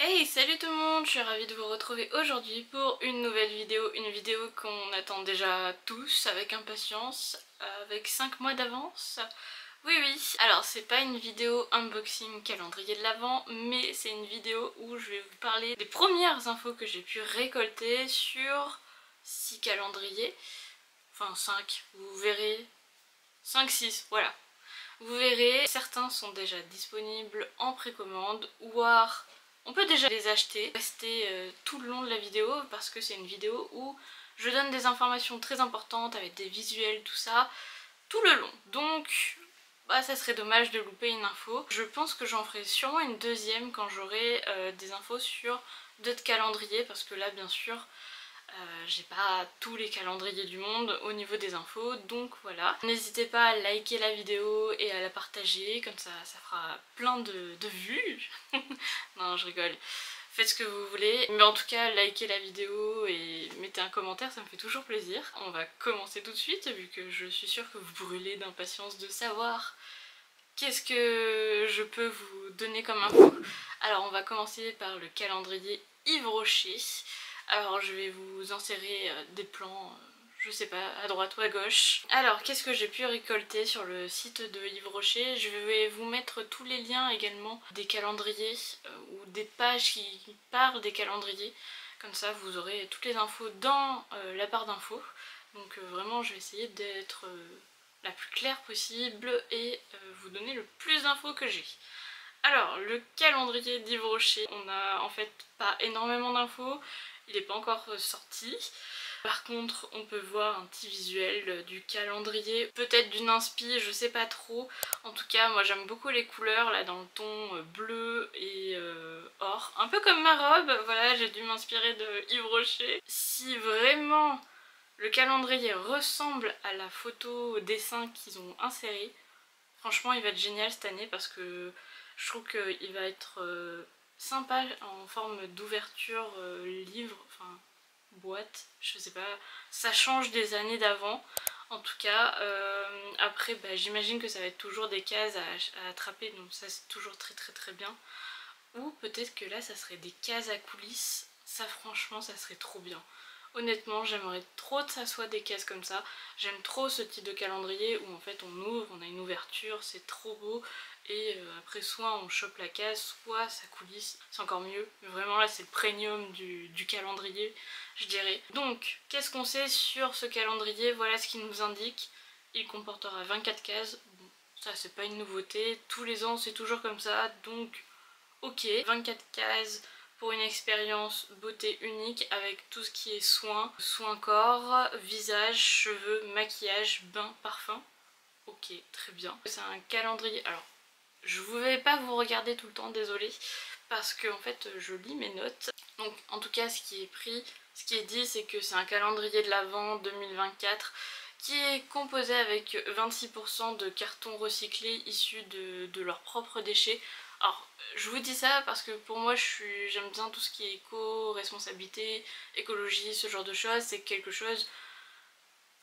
Hey, salut tout le monde, je suis ravie de vous retrouver aujourd'hui pour une nouvelle vidéo, une vidéo qu'on attend déjà tous avec impatience, avec 5 mois d'avance. Oui oui, alors c'est pas une vidéo unboxing calendrier de l'Avent, mais c'est une vidéo où je vais vous parler des premières infos que j'ai pu récolter sur 6 calendriers, enfin 5, vous verrez, 5-6, voilà. Vous verrez, certains sont déjà disponibles en précommande, voire on peut déjà les acheter. Restez tout le long de la vidéo parce que c'est une vidéo où je donne des informations très importantes avec des visuels, tout ça, tout le long. Donc, bah, ça serait dommage de louper une info. Je pense que j'en ferai sûrement une deuxième quand j'aurai des infos sur d'autres calendriers parce que là, bien sûr, j'ai pas tous les calendriers du monde au niveau des infos, donc voilà. N'hésitez pas à liker la vidéo et à la partager, comme ça fera plein de vues. Non, je rigole. Faites ce que vous voulez, mais en tout cas, likez la vidéo et mettez un commentaire, ça me fait toujours plaisir. On va commencer tout de suite, vu que je suis sûre que vous brûlez d'impatience de savoir qu'est-ce que je peux vous donner comme info. Alors, on va commencer par le calendrier Yves Rocher. Alors je vais vous insérer des plans, je sais pas, à droite ou à gauche. Alors qu'est-ce que j'ai pu récolter sur le site de Yves Rocher? Je vais vous mettre tous les liens également des calendriers ou des pages qui parlent des calendriers. Comme ça vous aurez toutes les infos dans la barre d'infos. Donc vraiment je vais essayer d'être la plus claire possible et vous donner le plus d'infos que j'ai. Alors, le calendrier d'Yves Rocher, on a en fait pas énormément d'infos, il n'est pas encore sorti. Par contre, on peut voir un petit visuel du calendrier, peut-être d'une inspi, je sais pas trop. En tout cas, moi j'aime beaucoup les couleurs, là dans le ton bleu et or. Un peu comme ma robe, voilà, j'ai dû m'inspirer de Yves Rocher. Si vraiment le calendrier ressemble à la photo au dessin qu'ils ont inséré, franchement il va être génial cette année parce que je trouve qu'il va être sympa en forme d'ouverture livre, enfin boîte, je sais pas, ça change des années d'avant. En tout cas, après bah, j'imagine que ça va être toujours des cases à attraper, donc ça c'est toujours très bien. Ou peut-être que là ça serait des cases à coulisses, ça franchement ça serait trop bien. Honnêtement j'aimerais trop que ça soit des cases comme ça. J'aime trop ce type de calendrier où en fait on ouvre, on a une ouverture, c'est trop beau. Et après soit on chope la case, soit ça coulisse, c'est encore mieux. Mais vraiment là c'est le premium du calendrier je dirais. Donc qu'est-ce qu'on sait sur ce calendrier? Voilà ce qu'il nous indique. Il comportera 24 cases. Bon, ça c'est pas une nouveauté, tous les ans c'est toujours comme ça, donc ok. 24 cases pour une expérience beauté unique avec tout ce qui est soins, soins corps, visage, cheveux, maquillage, bain, parfum. Ok, très bien. C'est un calendrier, alors je ne vais pas vous regarder tout le temps, désolée, parce que en fait je lis mes notes. Donc en tout cas ce qui est pris, ce qui est dit, c'est que c'est un calendrier de l'Avent 2024 qui est composé avec 26% de carton recyclé issu de leurs propres déchets. Alors je vous dis ça parce que pour moi j'aime bien tout ce qui est éco, responsabilité, écologie, ce genre de choses. C'est quelque chose,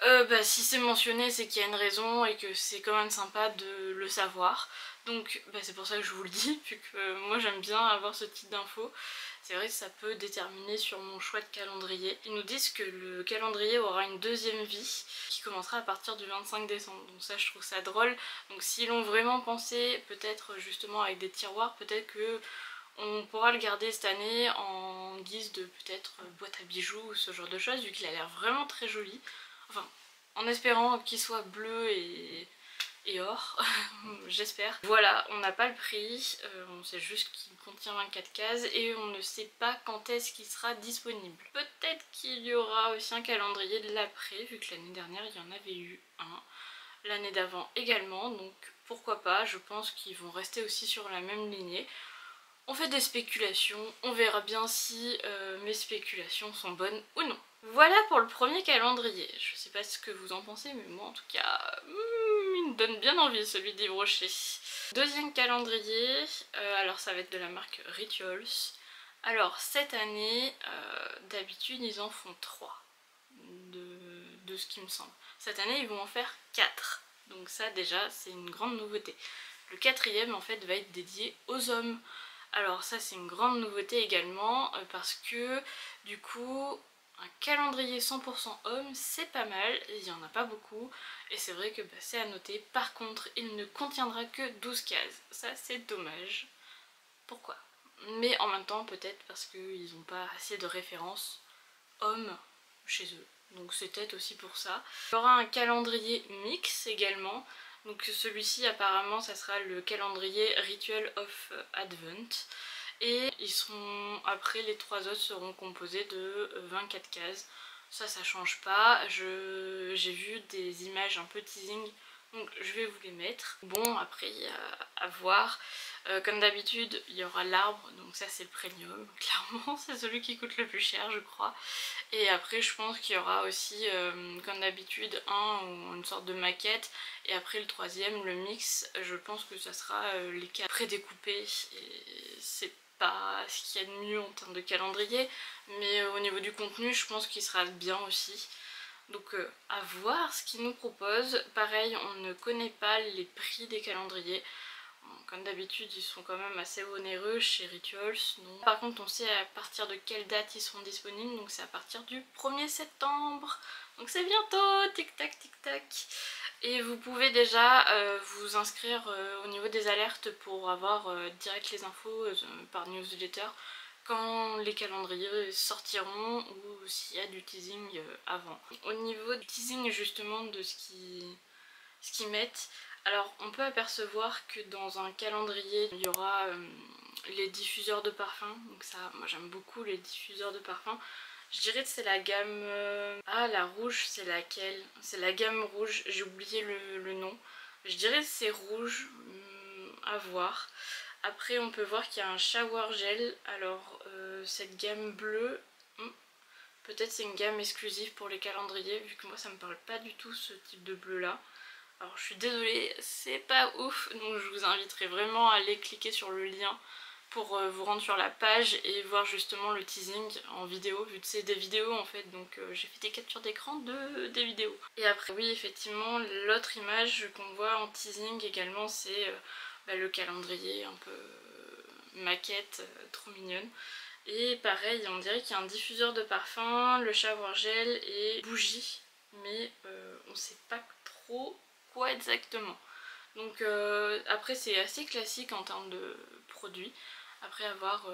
bah, si c'est mentionné c'est qu'il y a une raison et que c'est quand même sympa de le savoir. Donc bah, c'est pour ça que je vous le dis, vu que moi j'aime bien avoir ce type d'infos. C'est vrai que ça peut déterminer sur mon choix de calendrier. Ils nous disent que le calendrier aura une deuxième vie qui commencera à partir du 25 décembre. Donc ça je trouve ça drôle. Donc s'ils l'ont vraiment pensé, peut-être justement avec des tiroirs, peut-être que on pourra le garder cette année en guise de peut-être boîte à bijoux ou ce genre de choses, vu qu'il a l'air vraiment très joli. Enfin, en espérant qu'il soit bleu et or, j'espère. Voilà, on n'a pas le prix, on sait juste qu'il contient 24 cases et on ne sait pas quand est-ce qu'il sera disponible. Peut-être qu'il y aura aussi un calendrier de l'après, vu que l'année dernière il y en avait eu un, l'année d'avant également, donc pourquoi pas. Je pense qu'ils vont rester aussi sur la même lignée. On fait des spéculations, on verra bien si mes spéculations sont bonnes ou non. Voilà pour le premier calendrier. Je sais pas ce que vous en pensez, mais moi en tout cas, il me donne bien envie celui d'Yves Rocher. Deuxième calendrier, alors ça va être de la marque Rituals. Alors cette année, d'habitude ils en font 3, de ce qui me semble. Cette année ils vont en faire 4, donc ça déjà c'est une grande nouveauté. Le quatrième en fait va être dédié aux hommes. Alors ça c'est une grande nouveauté également parce que du coup un calendrier 100% homme c'est pas mal, il n'y en a pas beaucoup et c'est vrai que bah, c'est à noter. Par contre il ne contiendra que 12 cases, ça c'est dommage. Pourquoi? Mais en même temps peut-être parce qu'ils n'ont pas assez de références hommes chez eux. Donc c'est peut-être aussi pour ça. Il y aura un calendrier mix également. Donc celui-ci apparemment ça sera le calendrier Ritual of Advent. Et ils seront, après les trois autres seront composés de 24 cases. Ça change pas. J'ai vu des images un peu teasing, donc je vais vous les mettre. Bon après à voir. Comme d'habitude il y aura l'arbre, donc ça c'est le premium, clairement c'est celui qui coûte le plus cher je crois. Et après je pense qu'il y aura aussi comme d'habitude une sorte de maquette. Et après le troisième, le mix, je pense que ça sera les cas prédécoupés. Et c'est pas ce qu'il y a de mieux en termes de calendrier, mais au niveau du contenu je pense qu'il sera bien aussi. Donc à voir ce qu'ils nous proposent. Pareil, on ne connaît pas les prix des calendriers. Comme d'habitude ils sont quand même assez onéreux chez Rituals. Donc. Par contre on sait à partir de quelle date ils seront disponibles, donc c'est à partir du 1er septembre. Donc c'est bientôt, tic tac tic tac. Et vous pouvez déjà vous inscrire au niveau des alertes pour avoir direct les infos par newsletter quand les calendriers sortiront ou s'il y a du teasing avant. Au niveau du teasing justement de ce qu'ils mettent, alors on peut apercevoir que dans un calendrier il y aura les diffuseurs de parfum. Donc ça, moi j'aime beaucoup les diffuseurs de parfum. Je dirais que c'est la gamme... Ah la rouge c'est laquelle? C'est la gamme rouge, j'ai oublié le nom. Je dirais que c'est rouge, à voir. Après on peut voir qu'il y a un shower gel. Alors cette gamme bleue, peut-être c'est une gamme exclusive pour les calendriers vu que moi ça me parle pas du tout ce type de bleu là. Alors je suis désolée, c'est pas ouf, donc je vous inviterai vraiment à aller cliquer sur le lien pour vous rendre sur la page et voir justement le teasing en vidéo, vu que c'est des vidéos en fait, donc j'ai fait des captures d'écran des vidéos. Et après oui effectivement l'autre image qu'on voit en teasing également c'est le calendrier un peu maquette, trop mignonne. Et pareil on dirait qu'il y a un diffuseur de parfum, le shower gel et bougie, mais on sait pas trop quoi exactement. Donc après c'est assez classique en termes de produits. Après avoir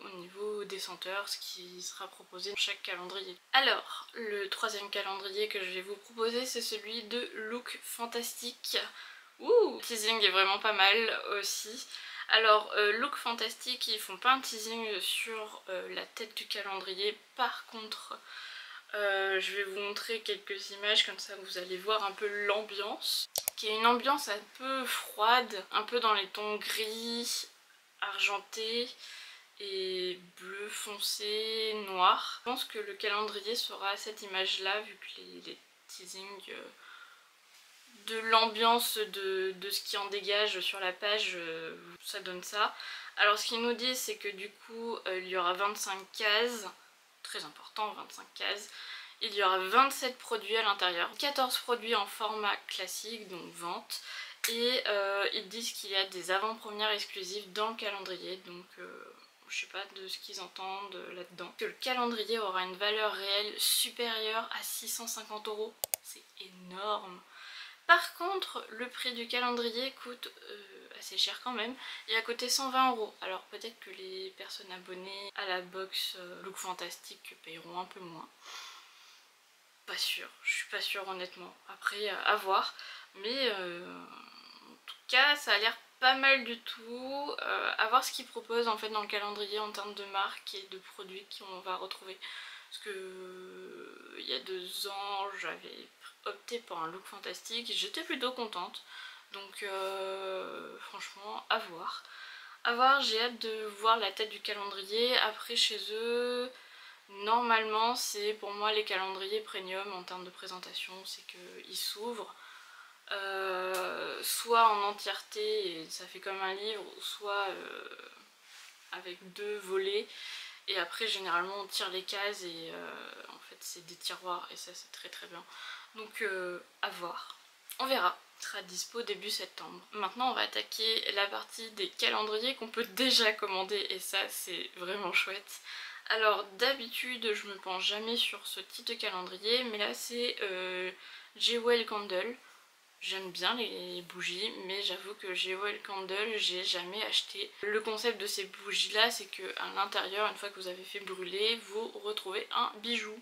au niveau des senteurs ce qui sera proposé dans chaque calendrier. Alors le troisième calendrier que je vais vous proposer c'est celui de Look Fantastique. Ouh, le teasing est vraiment pas mal aussi. Alors Look Fantastique ils font pas un teasing sur la tête du calendrier, par contre je vais vous montrer quelques images comme ça vous allez voir un peu l'ambiance, qui est une ambiance un peu froide, un peu dans les tons gris, argenté et bleu foncé, noir. Je pense que le calendrier sera à cette image là vu que les teasings de l'ambiance de ce qui en dégage sur la page, ça donne ça. Alors ce qu'ils nous disent c'est que du coup il y aura 25 cases, très important 25 cases. Il y aura 27 produits à l'intérieur, 14 produits en format classique, donc vente. Et ils disent qu'il y a des avant-premières exclusives dans le calendrier, donc je sais pas de ce qu'ils entendent là-dedans. Que le calendrier aura une valeur réelle supérieure à 650 €, c'est énorme. Par contre, le prix du calendrier coûte assez cher quand même. Il a coûté 120 €. Alors peut-être que les personnes abonnées à la box Look Fantastique paieront un peu moins. Pas sûre, je suis pas sûre honnêtement. Après, à voir. Mais en tout cas, ça a l'air pas mal du tout. À voir ce qu'ils proposent en fait dans le calendrier en termes de marques et de produits qu'on va retrouver. Parce que il y a 2 ans, j'avais opté pour un Look Fantastique. J'étais plutôt contente. Donc franchement, à voir. À voir, j'ai hâte de voir la tête du calendrier. Après chez eux... Normalement c'est pour moi les calendriers premium en termes de présentation, c'est qu'ils s'ouvrent soit en entièreté et ça fait comme un livre, soit avec 2 volets et après généralement on tire les cases et en fait c'est des tiroirs et ça c'est très très bien. Donc à voir. On verra. Il sera dispo début septembre. Maintenant on va attaquer la partie des calendriers qu'on peut déjà commander et ça c'est vraiment chouette. Alors d'habitude je me penche jamais sur ce type de calendrier mais là c'est Jewel Candle. J'aime bien les bougies mais j'avoue que Jewel Candle j'ai jamais acheté. Le concept de ces bougies là c'est que à l'intérieur, une fois que vous avez fait brûler, vous retrouvez un bijou.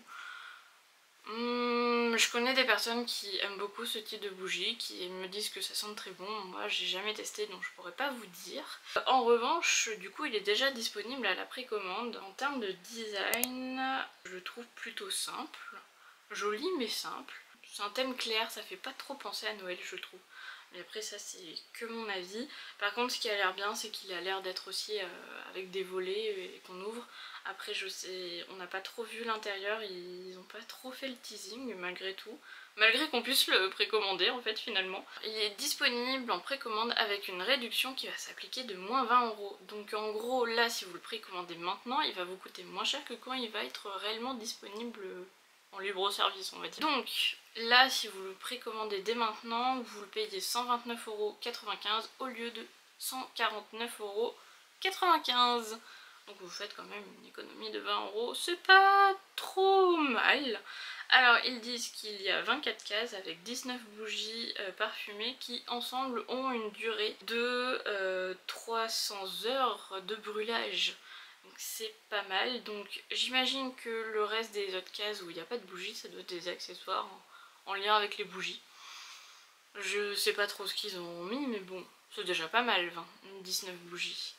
Je connais des personnes qui aiment beaucoup ce type de bougie, qui me disent que ça sent très bon. Moi j'ai jamais testé donc je pourrais pas vous dire. En revanche du coup il est déjà disponible à la précommande. En termes de design je le trouve plutôt simple, joli mais simple. C'est un thème clair, ça fait pas trop penser à Noël je trouve. Mais après ça c'est que mon avis. Par contre ce qui a l'air bien c'est qu'il a l'air d'être aussi avec des volets et qu'on ouvre. Après je sais, on n'a pas trop vu l'intérieur, ils n'ont pas trop fait le teasing malgré tout. Malgré qu'on puisse le précommander en fait finalement. Il est disponible en précommande avec une réduction qui va s'appliquer de moins 20 €. Donc en gros là si vous le précommandez maintenant il va vous coûter moins cher que quand il va être réellement disponible en libre service on va dire. Donc là si vous le précommandez dès maintenant vous le payez 129,95 € au lieu de 149,95 €. Donc vous faites quand même une économie de 20 €, c'est pas trop mal. Alors ils disent qu'il y a 24 cases avec 19 bougies parfumées qui ensemble ont une durée de 300 heures de brûlage. Donc c'est pas mal. Donc j'imagine que le reste des autres cases où il n'y a pas de bougies, ça doit être des accessoires en lien avec les bougies. Je sais pas trop ce qu'ils ont mis mais bon, c'est déjà pas mal 19 bougies.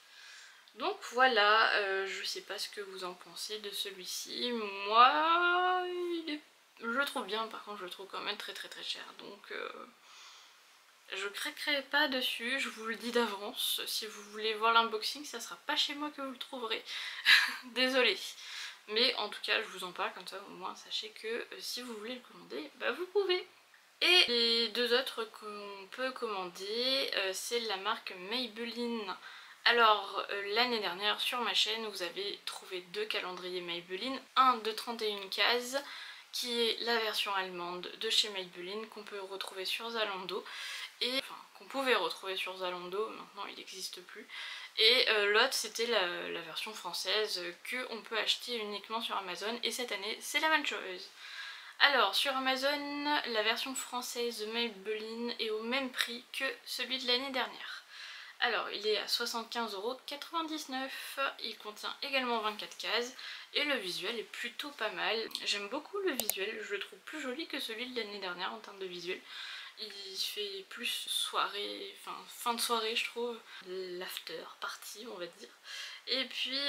Donc voilà, je sais pas ce que vous en pensez de celui-ci. Moi, je le trouve bien, par contre je le trouve quand même très cher. Donc je craquerai pas dessus, je vous le dis d'avance. Si vous voulez voir l'unboxing, ça sera pas chez moi que vous le trouverez. Désolée. Mais en tout cas, je vous en parle comme ça, au moins sachez que si vous voulez le commander, bah vous pouvez. Et les deux autres qu'on peut commander, c'est la marque Maybelline. Alors l'année dernière sur ma chaîne vous avez trouvé deux calendriers Maybelline, un de 31 cases qui est la version allemande de chez Maybelline qu'on peut retrouver sur Zalando et enfin qu'on pouvait retrouver sur Zalando, maintenant il n'existe plus, et l'autre c'était la version française qu'on peut acheter uniquement sur Amazon et cette année c'est la même chose. Alors sur Amazon la version française de Maybelline est au même prix que celui de l'année dernière. Alors il est à 75,99 €, il contient également 24 cases et le visuel est plutôt pas mal. J'aime beaucoup le visuel, je le trouve plus joli que celui de l'année dernière en termes de visuel. Il fait plus soirée, enfin fin de soirée je trouve, l'after party on va dire. Et puis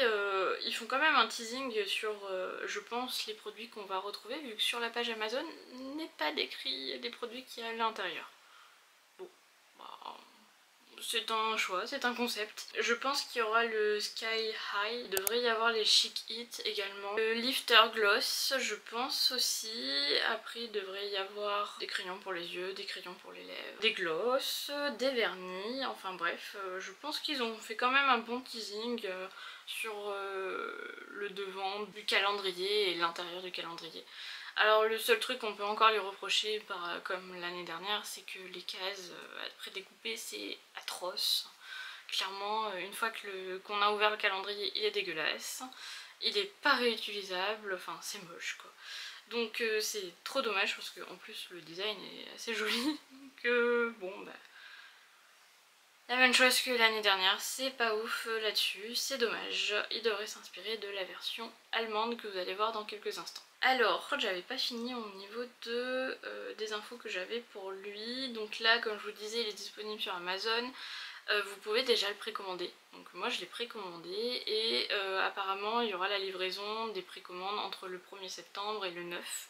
ils font quand même un teasing sur je pense les produits qu'on va retrouver vu que sur la page Amazon n'est pas décrit les produits qu'il y a à l'intérieur. Bon, bah, c'est un choix, c'est un concept. Je pense qu'il y aura le Sky High, il devrait y avoir les Chic Hit également. Le Lifter Gloss, je pense aussi. Après il devrait y avoir des crayons pour les yeux, des crayons pour les lèvres, des glosses, des vernis, enfin bref. Je pense qu'ils ont fait quand même un bon teasing sur le devant du calendrier et l'intérieur du calendrier. Alors le seul truc qu'on peut encore lui reprocher, comme l'année dernière, c'est que les cases prédécoupées c'est atroce. Clairement, une fois qu'on a ouvert le calendrier, il est dégueulasse. Il est pas réutilisable, enfin c'est moche quoi. Donc c'est trop dommage parce qu'en plus le design est assez joli. Donc bon bah... La même chose que l'année dernière, c'est pas ouf là-dessus, c'est dommage. Il devrait s'inspirer de la version allemande que vous allez voir dans quelques instants. Alors, je crois que j'avais pas fini au niveau des infos que j'avais pour lui. Donc là, comme je vous disais, il est disponible sur Amazon. Vous pouvez déjà le précommander. Donc moi je l'ai précommandé et apparemment il y aura la livraison des précommandes entre le 1er septembre et le 9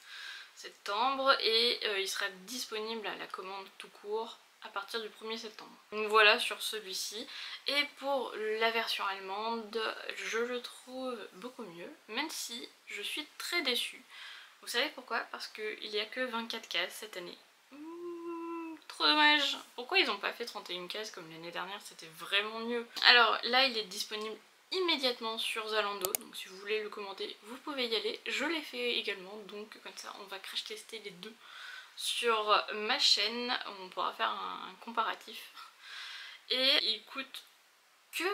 septembre et il sera disponible à la commande tout court à partir du 1er septembre. Donc voilà sur celui-ci. Et pour la version allemande, je le trouve beaucoup mieux, même si je suis très déçue. Vous savez pourquoi? Parce qu'il n'y a que 24 cases cette année. Trop dommage. Pourquoi ils n'ont pas fait 31 cases comme l'année dernière? C'était vraiment mieux. Alors là il est disponible immédiatement sur Zalando, donc si vous voulez le commander vous pouvez y aller. Je l'ai fait également, donc comme ça on va crash tester les deux sur ma chaîne, on pourra faire un comparatif. Et il coûte que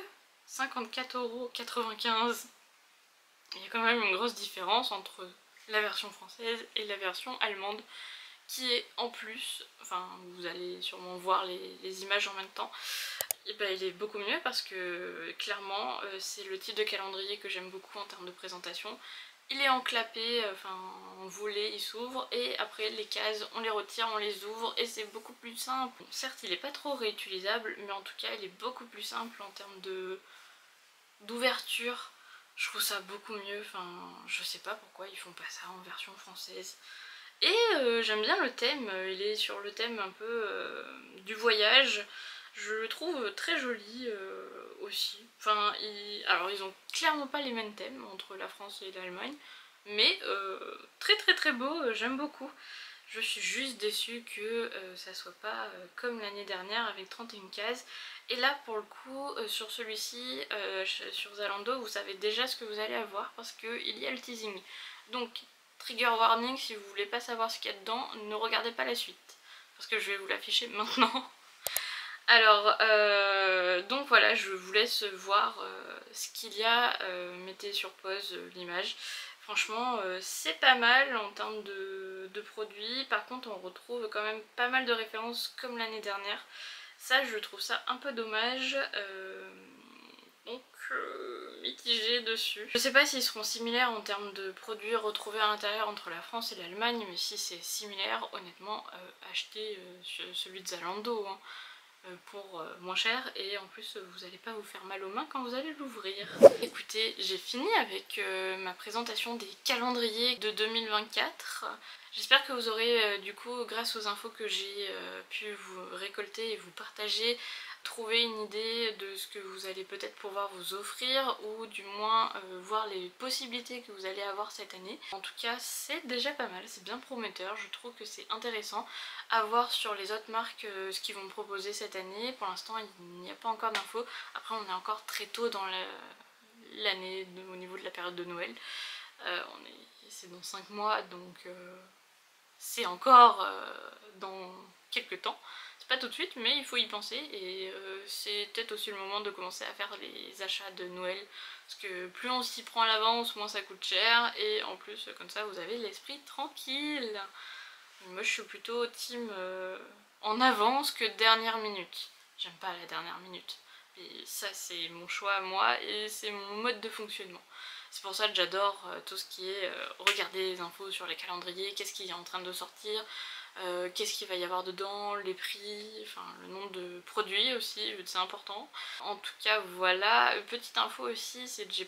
54,95 €. Il y a quand même une grosse différence entre la version française et la version allemande, qui est en plus, enfin vous allez sûrement voir les images en même temps, et ben, il est beaucoup mieux parce que clairement c'est le type de calendrier que j'aime beaucoup en termes de présentation. Il est enclappé, enfin en volet, il s'ouvre et après les cases on les retire, on les ouvre et c'est beaucoup plus simple. Bon, certes il n'est pas trop réutilisable mais en tout cas il est beaucoup plus simple en termes d'ouverture. Je trouve ça beaucoup mieux, enfin je sais pas pourquoi ils font pas ça en version française. Et j'aime bien le thème, il est sur le thème un peu du voyage. Je le trouve très joli aussi. Enfin, alors ils ont clairement pas les mêmes thèmes entre la France et l'Allemagne, mais très très très beau, j'aime beaucoup. Je suis juste déçue que ça soit pas comme l'année dernière avec 31 cases. Et là pour le coup, sur celui-ci, sur Zalando, vous savez déjà ce que vous allez avoir parce qu'il y a le teasing. Donc trigger warning, si vous voulez pas savoir ce qu'il y a dedans, ne regardez pas la suite. Parce que je vais vous l'afficher maintenant. Alors, donc voilà, je vous laisse voir ce qu'il y a. Mettez sur pause l'image. Franchement, c'est pas mal en termes de produits. Par contre, on retrouve quand même pas mal de références comme l'année dernière. Ça, je trouve ça un peu dommage. Donc mitigé dessus. Je sais pas s'ils seront similaires en termes de produits retrouvés à l'intérieur entre la France et l'Allemagne, mais si c'est similaire, honnêtement, achetez celui de Zalando hein, pour moins cher et en plus vous allez pas vous faire mal aux mains quand vous allez l'ouvrir. Écoutez, j'ai fini avec ma présentation des calendriers de 2024. J'espère que vous aurez du coup, grâce aux infos que j'ai pu vous récolter et vous partager, trouver une idée de ce que vous allez peut-être pouvoir vous offrir ou du moins voir les possibilités que vous allez avoir cette année. En tout cas c'est déjà pas mal, c'est bien prometteur, je trouve que c'est intéressant à voir sur les autres marques ce qu'ils vont me proposer cette année. Pour l'instant il n'y a pas encore d'infos, après on est encore très tôt dans l'année au niveau de la période de Noël. C'est dans 5 mois donc c'est encore dans quelques temps. C'est pas tout de suite mais il faut y penser et c'est peut-être aussi le moment de commencer à faire les achats de Noël parce que plus on s'y prend à l'avance, moins ça coûte cher et en plus comme ça vous avez l'esprit tranquille. Moi je suis plutôt team en avance que dernière minute. J'aime pas la dernière minute. Et ça c'est mon choix à moi et c'est mon mode de fonctionnement. C'est pour ça que j'adore tout ce qui est regarder les infos sur les calendriers, qu'est-ce qui est en train de sortir, qu'est-ce qu'il va y avoir dedans, les prix, enfin le nombre de produits aussi, c'est important. En tout cas voilà, petite info aussi, c'est que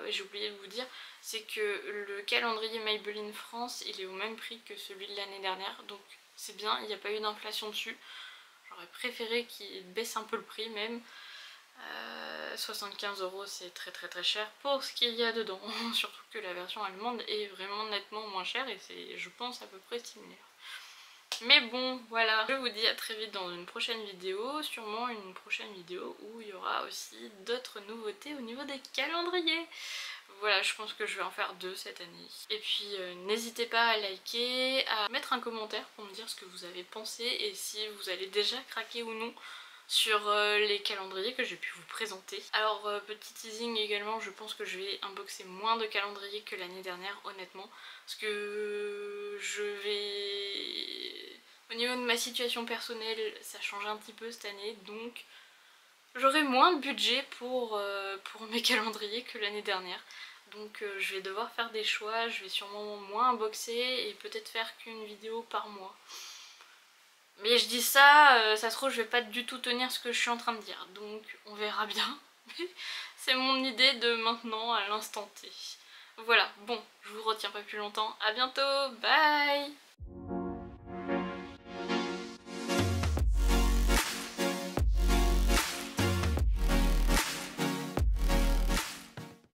j'ai oublié de vous dire, c'est que le calendrier Maybelline France il est au même prix que celui de l'année dernière, donc c'est bien, il n'y a pas eu d'inflation dessus. J'aurais préféré qu'il baisse un peu le prix même. 75 € c'est très très très cher pour ce qu'il y a dedans, surtout que la version allemande est vraiment nettement moins chère et c'est je pense à peu près similaire. Mais bon voilà, je vous dis à très vite dans une prochaine vidéo, sûrement une prochaine vidéo où il y aura aussi d'autres nouveautés au niveau des calendriers. Voilà, je pense que je vais en faire 2 cette année. Et puis n'hésitez pas à liker, à mettre un commentaire pour me dire ce que vous avez pensé et si vous allez déjà craquer ou non sur les calendriers que j'ai pu vous présenter. Alors petit teasing également, je pense que je vais unboxer moins de calendriers que l'année dernière honnêtement, parce que je vais... Au niveau de ma situation personnelle, ça change un petit peu cette année, donc j'aurai moins de budget pour mes calendriers que l'année dernière. Donc je vais devoir faire des choix, je vais sûrement moins unboxer et peut-être faire qu'une vidéo par mois. Mais je dis ça, ça se trouve je vais pas du tout tenir ce que je suis en train de dire, donc on verra bien. C'est mon idée de maintenant à l'instant T. Voilà, bon, je vous retiens pas plus longtemps, à bientôt, bye!